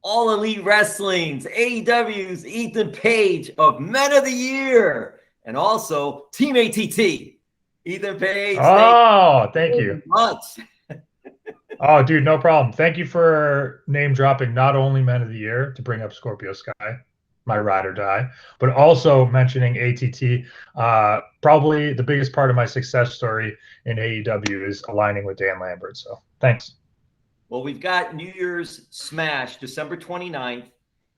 All Elite Wrestling's AEW's Ethan Page of Men of the Year, and also Team ATT. Ethan Page, Thank you. Much. Oh, dude, no problem. Thank you for name dropping not only Men of the Year to bring up Scorpio Sky, my ride or die, but also mentioning ATT. Probably the biggest part of my success story in AEW is aligning with Dan Lambert. So thanks. Well, we've got New Year's Smash, December 29th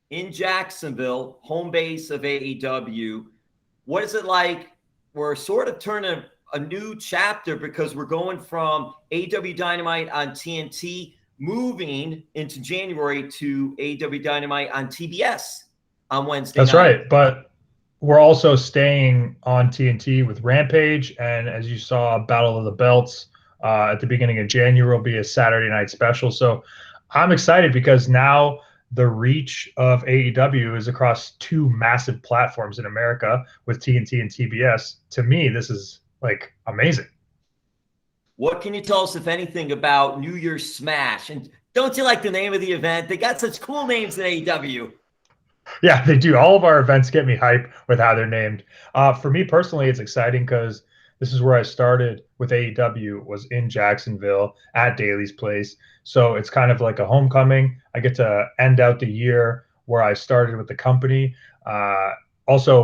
in Jacksonville, home base of AEW. What is it like? We're sort of turning a new chapter because we're going from AEW Dynamite on TNT, moving into January to AEW Dynamite on TBS on Wednesday That's night. right. But we're also staying on TNT with Rampage. And as you saw, Battle of the Belts at the beginning of January will be a Saturday night special. So I'm excited because now the reach of AEW is across two massive platforms in America with TNT and TBS. To me, this is like amazing. What can you tell us, if anything, about New Year's Smash? And don't you like the name of the event? They got such cool names in AEW. Yeah, they do. All of our events get me hype with how they're named. For me personally, it's exciting because this is where I started with AEW, was in Jacksonville at Daly's Place. So it's kind of like a homecoming. I get to end out the year where I started with the company. Also,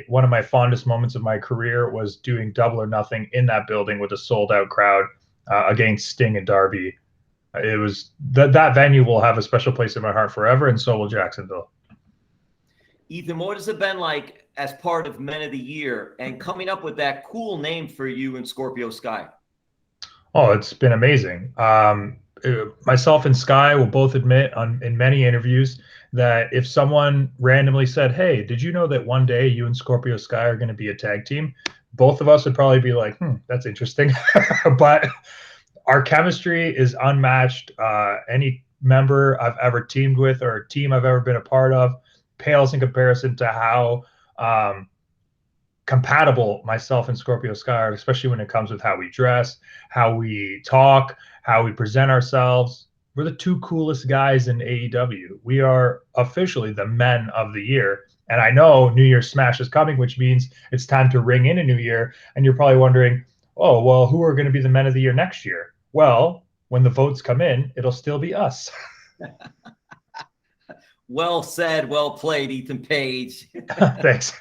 one of my fondest moments of my career was doing Double or Nothing in that building with a sold out crowd against Sting and Darby. It was that venue will have a special place in my heart forever, and so will Jacksonville. Ethan, what has it been like as part of Men of the Year and coming up with that cool name for you and Scorpio Sky? Oh, it's been amazing. Myself and Sky will both admit in many interviews that if someone randomly said, "Hey, did you know that one day you and Scorpio Sky are going to be a tag team?" Both of us would probably be like, that's interesting. But our chemistry is unmatched. Any member I've ever teamed with or a team I've ever been a part of pales in comparison to how compatible myself and Scorpio Sky are, especially when it comes with how we dress, how we talk, how we present ourselves. We're the two coolest guys in AEW. We are officially the Men of the Year. And I know New Year's Smash is coming, which means it's time to ring in a new year. And you're probably wondering, oh, well, who are going to be the Men of the Year next year? Well, when the votes come in, it'll still be us. Well said, well played, Ethan Page. Thanks.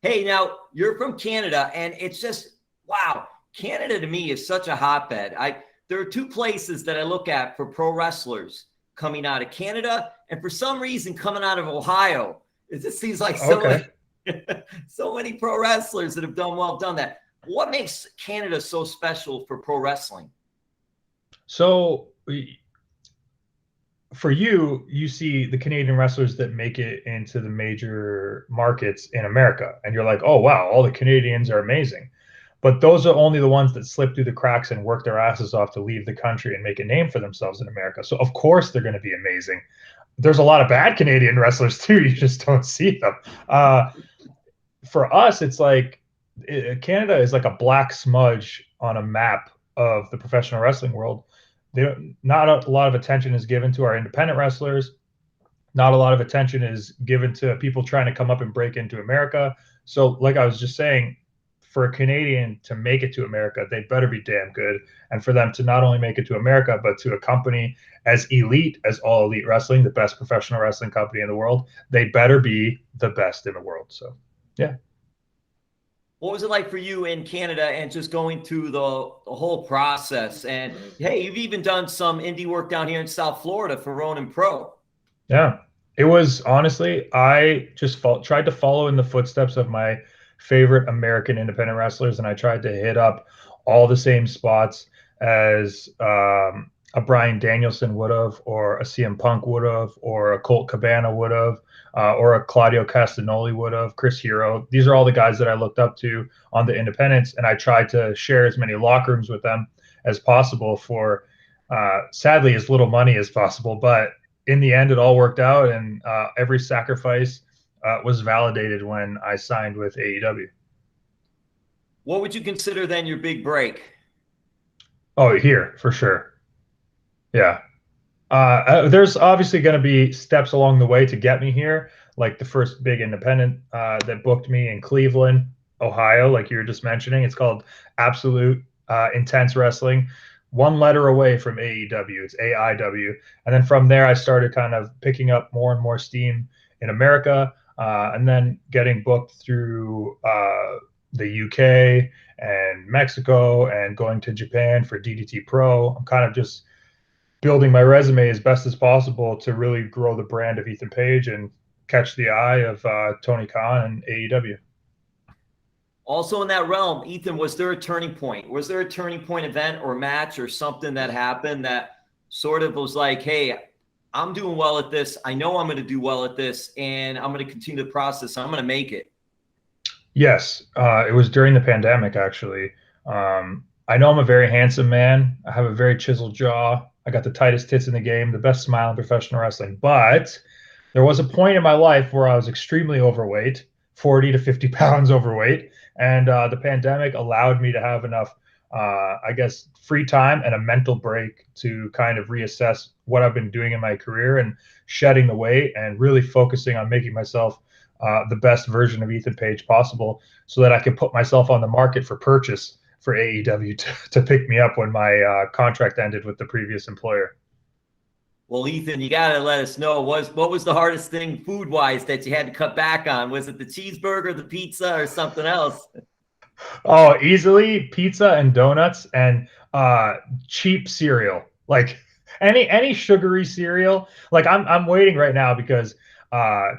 Hey, now you're from Canada, and it's just, wow, Canada to me is such a hotbed. There are two places that I look at for pro wrestlers coming out of Canada, and for some reason coming out of Ohio. It just seems like so many pro wrestlers that have done that. What makes Canada so special for pro wrestling? So for you see the Canadian wrestlers that make it into the major markets in America, and you're like, oh, wow, all the Canadians are amazing. But those are only the ones that slip through the cracks and work their asses off to leave the country and make a name for themselves in America. So, of course, they're going to be amazing. There's a lot of bad Canadian wrestlers, too. You just don't see them. For us, it's like Canada is like a black smudge on a map of the professional wrestling world. Not a lot of attention is given to our independent wrestlers. Not a lot of attention is given to people trying to come up and break into America. So, like I was just saying, for a Canadian to make it to America, they better be damn good. And for them to not only make it to America, but to a company as elite as All Elite Wrestling, the best professional wrestling company in the world, they better be the best in the world. So, yeah. What was it like for you in Canada and just going through the whole process? And hey, you've even done some indie work down here in South Florida for Ronin Pro. Yeah, it was honestly, I just tried to follow in the footsteps of my favorite American independent wrestlers, and I tried to hit up all the same spots as a Bryan Danielson would have, or a CM Punk would have, or a Colt Cabana would have, or a Claudio Castagnoli would have, Chris Hero. These are all the guys that I looked up to on the independents, and I tried to share as many locker rooms with them as possible for, sadly, as little money as possible. But in the end, it all worked out, and every sacrifice was validated when I signed with AEW. What would you consider then your big break? Oh, here for sure. Yeah. There's obviously going to be steps along the way to get me here, like the first big independent that booked me in Cleveland, Ohio, like you were just mentioning. It's called Absolute Intense Wrestling. One letter away from AEW. It's AIW. And then from there, I started kind of picking up more and more steam in America, and then getting booked through the UK and Mexico and going to Japan for DDT Pro. I'm kind of just building my resume as best as possible to really grow the brand of Ethan Page and catch the eye of Tony Khan and AEW. Also in that realm, Ethan, was there a turning point? Was there a turning point event or match or something that happened that sort of was like, hey, I'm doing well at this. I know I'm going to do well at this, and I'm going to continue the process. I'm going to make it. Yes, it was during the pandemic, actually. I know I'm a very handsome man. I have a very chiseled jaw. I got the tightest tits in the game, the best smile in professional wrestling. But there was a point in my life where I was extremely overweight, 40 to 50 pounds overweight. And the pandemic allowed me to have enough, I guess, free time and a mental break to kind of reassess what I've been doing in my career and shedding the weight and really focusing on making myself the best version of Ethan Page possible so that I can put myself on the market for purchase for AEW to pick me up when my contract ended with the previous employer. Well, Ethan, you got to let us know, what was the hardest thing food-wise that you had to cut back on? Was it the cheeseburger, the pizza, or something else? Oh, easily pizza and donuts and cheap cereal. Like any sugary cereal. Like I'm waiting right now because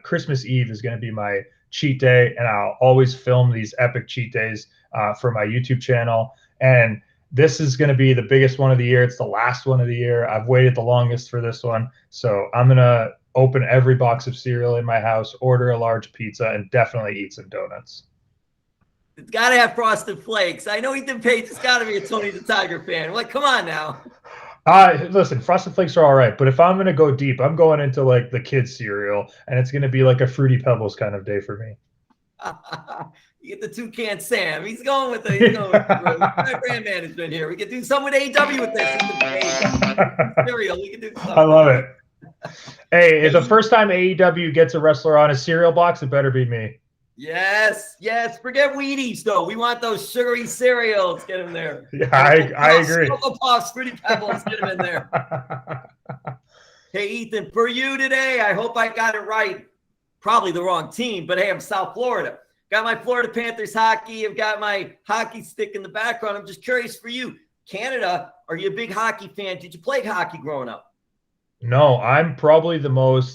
Christmas Eve is going to be my cheat day, and I'll always film these epic cheat days for my YouTube channel. And this is going to be the biggest one of the year. It's the last one of the year. I've waited the longest for this one. So I'm going to open every box of cereal in my house, order a large pizza, and definitely eat some donuts. It's got to have Frosted Flakes. I know Ethan Page has got to be a Tony the Tiger fan. Like, come on now. Listen, Frosted Flakes are all right, but if I'm going to go deep, I'm going into like the kids cereal, and it's going to be like a Fruity Pebbles kind of day for me. You get the Toucan Sam. He's going with the brand management here. We can do some with AEW with this. Cereal. We can do something. I love it. Hey, if the first time AEW gets a wrestler on a cereal box, it better be me. Yes. Forget Wheaties, though. We want those sugary cereals. Get them there. Yeah, I agree. Cocoa Puffs, Fruity Pebbles. Get them in there. Hey, Ethan, for you today, I hope I got it right. Probably the wrong team, but hey, I'm South Florida. Got my Florida Panthers hockey. I've got my hockey stick in the background. I'm just curious for you. Canada, are you a big hockey fan? Did you play hockey growing up? No, I'm probably the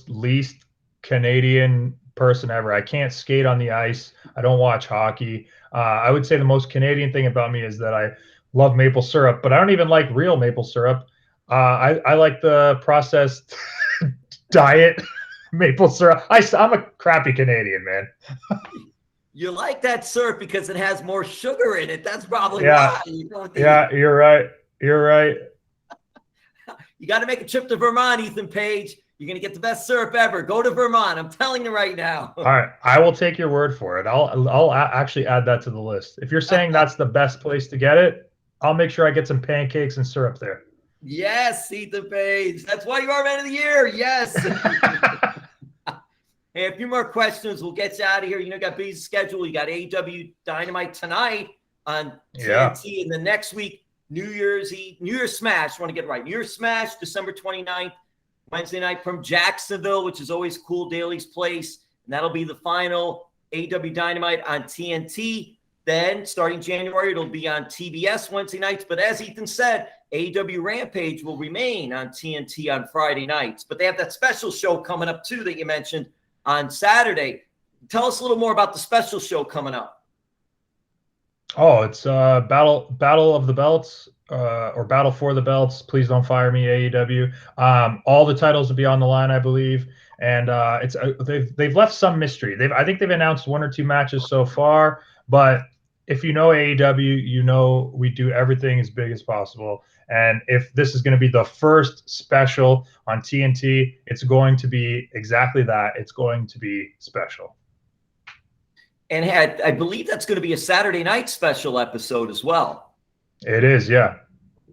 least Canadian person ever. I can't skate on the ice. I don't watch hockey. I would say the most Canadian thing about me is that I love maple syrup, but I don't even like real maple syrup. I like the processed diet maple syrup. I'm a crappy Canadian, man. You like that syrup because it has more sugar in it. That's probably why. Yeah, you're right. You're right. You got to make a trip to Vermont, Ethan Page. You're going to get the best syrup ever. Go to Vermont. I'm telling you right now. All right. I will take your word for it. I'll actually add that to the list. If you're saying that's the best place to get it, I'll make sure I get some pancakes and syrup there. Yes, Ethan Page. That's why you are Man of the Year. Yes. Hey, a few more questions. We'll get you out of here. You know, got busy schedule. You got AEW Dynamite tonight on TNT, and the next week, New Year's Smash. I want to get it right. New Year's Smash, December 29th, Wednesday night from Jacksonville, which is always cool. Daly's Place, and that'll be the final AEW Dynamite on TNT. Then, starting January, it'll be on TBS Wednesday nights. But as Ethan said, AEW Rampage will remain on TNT on Friday nights. But they have that special show coming up, too, that you mentioned on Saturday. Tell us a little more about the special show coming up. Oh, it's Battle of the Belts, or Battle for the Belts. Please don't fire me, AEW. All the titles will be on the line, I believe, and it's they've left some mystery. I think they've announced 1 or 2 matches so far, but if you know AEW, you know we do everything as big as possible. And if this is going to be the first special on TNT, it's going to be exactly that. It's going to be special. And I believe that's going to be a Saturday night special episode as well. It is, yeah.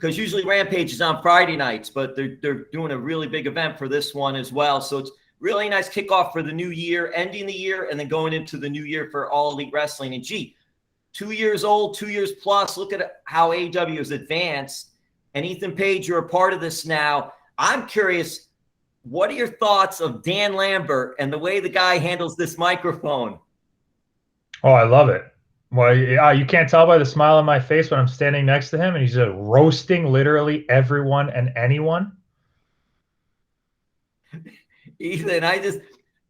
because usually Rampage is on Friday nights, but they're doing a really big event for this one as well. So it's really nice kickoff for the new year, ending the year, and then going into the new year for All Elite Wrestling. And 2 years old, 2 years plus. Look at how AEW has advanced. And Ethan Page, you're a part of this now. I'm curious, what are your thoughts of Dan Lambert and the way the guy handles this microphone? Oh, I love it. Well, yeah, you can't tell by the smile on my face when I'm standing next to him, and he's just roasting literally everyone and anyone. Ethan,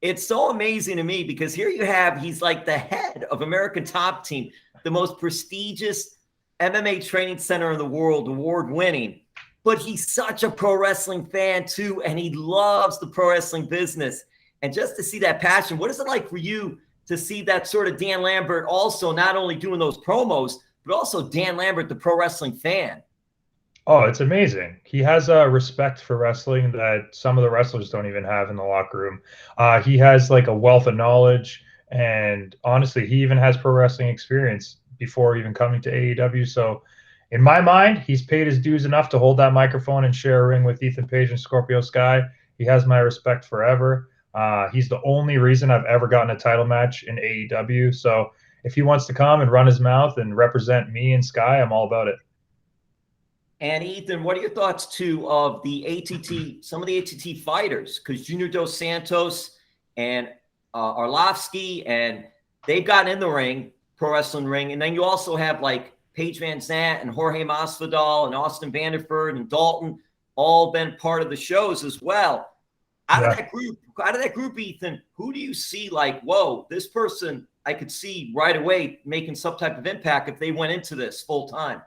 it's so amazing to me because here you have, he's like the head of American Top Team, the most prestigious MMA training center in the world, award-winning. But he's such a pro wrestling fan too, and he loves the pro wrestling business. And just to see that passion, what is it like for you to see that sort of Dan Lambert also not only doing those promos, but also Dan Lambert, the pro wrestling fan? Oh, it's amazing. He has a respect for wrestling that some of the wrestlers don't even have in the locker room. He has like a wealth of knowledge, and honestly, he even has pro wrestling experience before even coming to AEW. So in my mind, he's paid his dues enough to hold that microphone and share a ring with Ethan Page and Scorpio Sky. He has my respect forever. He's the only reason I've ever gotten a title match in AEW. So if he wants to come and run his mouth and represent me and Sky, I'm all about it. And Ethan, what are your thoughts too of the ATT, some of the ATT fighters? Because Junior Dos Santos and Arlovsky, and they've gotten in the ring, pro wrestling ring. And then you also have like Paige VanZant and Jorge Masvidal and Austin Vanderford and Dalton, all been part of the shows as well. Out of that group, Ethan, who do you see like, whoa, this person I could see right away making some type of impact if they went into this full time?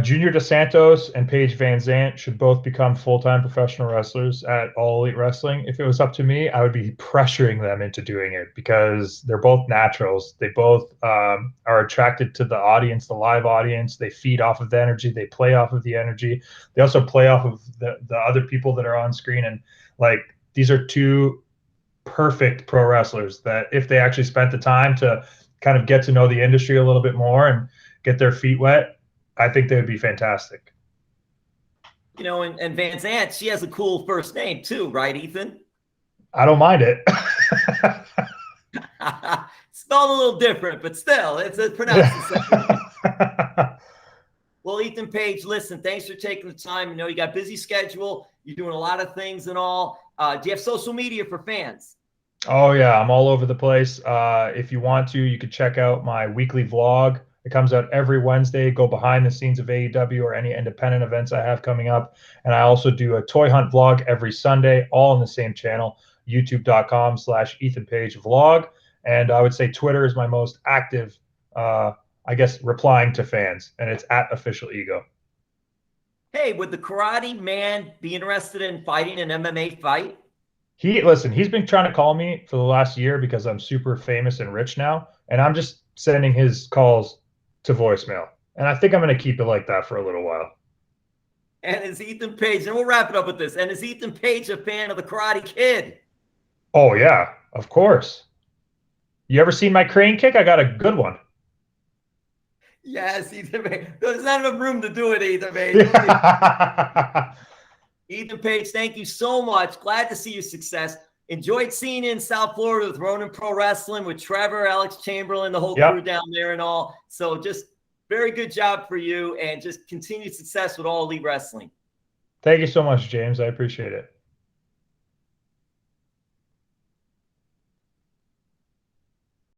Junior Dos Santos and Paige VanZant should both become full-time professional wrestlers at All Elite Wrestling. If it was up to me, I would be pressuring them into doing it because they're both naturals. They both are attracted to the audience, the live audience. They feed off of the energy. They play off of the energy. They also play off of the other people that are on screen. And like, these are two perfect pro wrestlers that if they actually spent the time to kind of get to know the industry a little bit more and get their feet wet, I think they would be fantastic. You know, and VanZant, she has a cool first name too, right, Ethan? I don't mind it. Spelled a little different, but still, it's pronounced the same. Well, Ethan Page, listen, thanks for taking the time. You know, you got busy schedule. You're doing a lot of things and all. Do you have social media for fans? Oh, yeah. I'm all over the place. If you want to, you could check out my weekly vlog. It comes out every Wednesday. Go behind the scenes of AEW or any independent events I have coming up. And I also do a toy hunt vlog every Sunday, all on the same channel, youtube.com/Ethan Page vlog. And I would say Twitter is my most active, I guess, replying to fans. And it's @officialego. Hey, would the Karate Man be interested in fighting an MMA fight? Listen, he's been trying to call me for the last year because I'm super famous and rich now. And I'm just sending his calls to voicemail. And I think I'm going to keep it like that for a little while. And is Ethan Page, and we'll wrap it up with this, and is Ethan Page a fan of the Karate Kid? Oh, yeah, of course. You ever seen my crane kick? I got a good one. Yes, Ethan Page. There's not enough room to do it, Ethan Page. Ethan Page, thank you so much. Glad to see your success. Enjoyed seeing you in South Florida with Ronin Pro Wrestling, with Trevor, Alex Chamberlain, the whole crew down there and all. So just very good job for you and just continued success with All Elite Wrestling. Thank you so much, James. I appreciate it.